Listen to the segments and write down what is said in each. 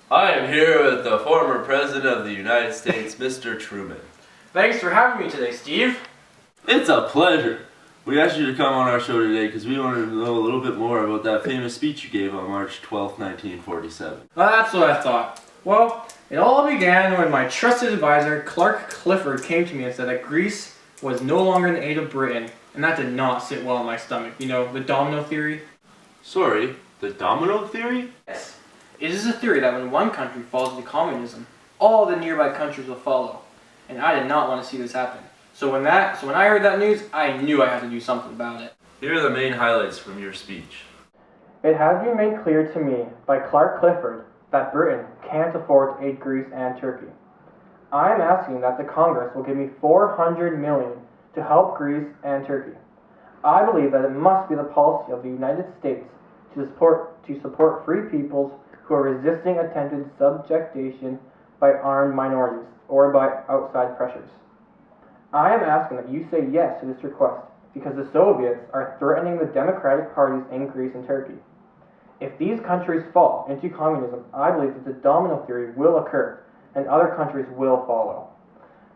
I am here with the former President of the United States, Mr. Truman. Thanks for having me today, Steve. It's a pleasure. We asked you to come on our show today because we wanted to know a little bit more about that famous speech you gave on March 12, 1947. Well, that's what I thought. Well, it all began when my trusted advisor, Clark Clifford, came to me and said that Greece was no longer in the aid of Britain, and that did not sit well in my stomach. You know, the domino theory? Sorry, the domino theory? Yes. It is a theory that when one country falls into communism, all the nearby countries will follow. And I did not want to see this happen. So when I heard that news, I knew I had to do something about it. Here are the main highlights from your speech. It has been made clear to me by Clark Clifford that Britain can't afford to aid Greece and Turkey. I am asking that the Congress will give me $400 million to help Greece and Turkey. I believe that it must be the policy of the United States to support free peoples who are resisting attempted subjugation by armed minorities or by outside pressures. I am asking that you say yes to this request because the Soviets are threatening the democratic parties in Greece and Turkey. If these countries fall into communism, I believe that the domino theory will occur and other countries will follow.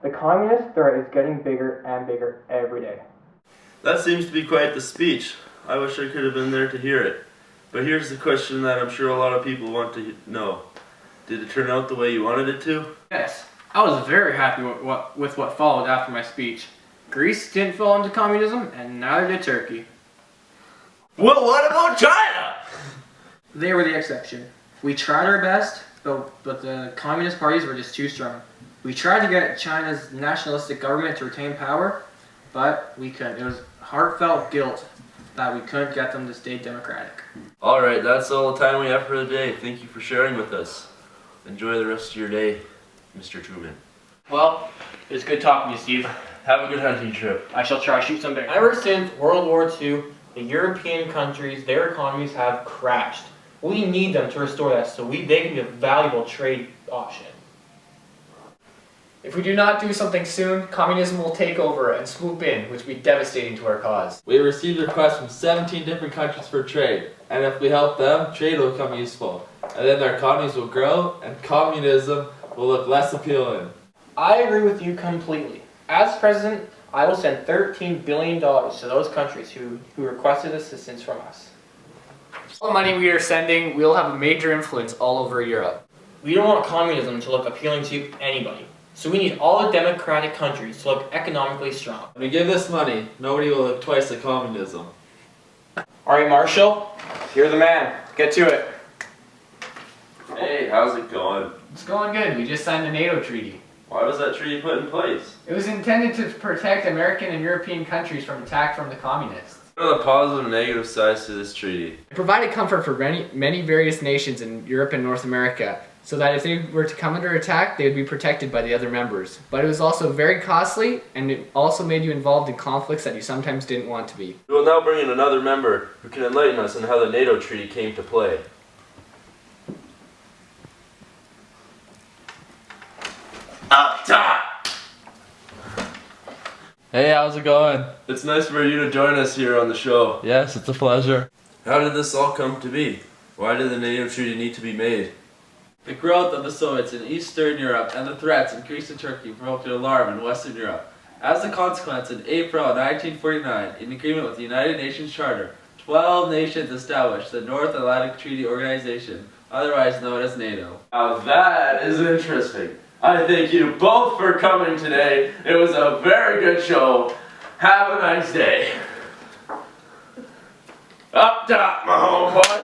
The communist threat is getting bigger and bigger every day. That seems to be quite the speech. I wish I could have been there to hear it. But here's the question that I'm sure a lot of people want to know. Did it turn out the way you wanted it to? Yes, I was very happy with what followed after my speech. Greece didn't fall into communism, and neither did Turkey. Well, what about China? They were the exception. We tried our best, but the communist parties were just too strong. We tried to get China's nationalistic government to retain power, but we couldn't. It was heartfelt guilt that we couldn't get them to stay democratic. Alright, that's all the time we have for the day. Thank you for sharing with us. Enjoy the rest of your day, Mr. Truman. Well, it was good talking to you, Steve. Have a good hunting trip. I shall try to shoot some bears. Ever since World War II, the European countries, their economies have crashed. We need them to restore that so they can be a valuable trade option. If we do not do something soon, communism will take over and swoop in, which will be devastating to our cause. We received requests from 17 different countries for trade, and if we help them, trade will become useful, and then their economies will grow, and communism will look less appealing. I agree with you completely. As president, I will send $13 billion to those countries who requested assistance from us. All the money we are sending will have a major influence all over Europe. We don't want communism to look appealing to anybody. So we need all the democratic countries to look economically strong. When we give this money, nobody will look twice at communism. Alright, Marshall, you're the man. Get to it. Hey, how's it going? It's going good. We just signed the NATO treaty. Why was that treaty put in place? It was intended to protect American and European countries from attack from the communists. What are the positive and negative sides to this treaty? It provided comfort for many various nations in Europe and North America, so that if they were to come under attack, they would be protected by the other members. But it was also very costly, and it also made you involved in conflicts that you sometimes didn't want to be. We will now bring in another member who can enlighten us on how the NATO treaty came to play. Up top! Hey, how's it going? It's nice for you to join us here on the show. Yes, it's a pleasure. How did this all come to be? Why did the NATO treaty need to be made? The growth of the Soviets in Eastern Europe and the threats in Greece and Turkey provoked an alarm in Western Europe. As a consequence, in April 1949, in agreement with the United Nations Charter, 12 nations established the North Atlantic Treaty Organization, otherwise known as NATO. Now that is interesting. I thank you both for coming today. It was a very good show. Have a nice day. Up top, my homeboy.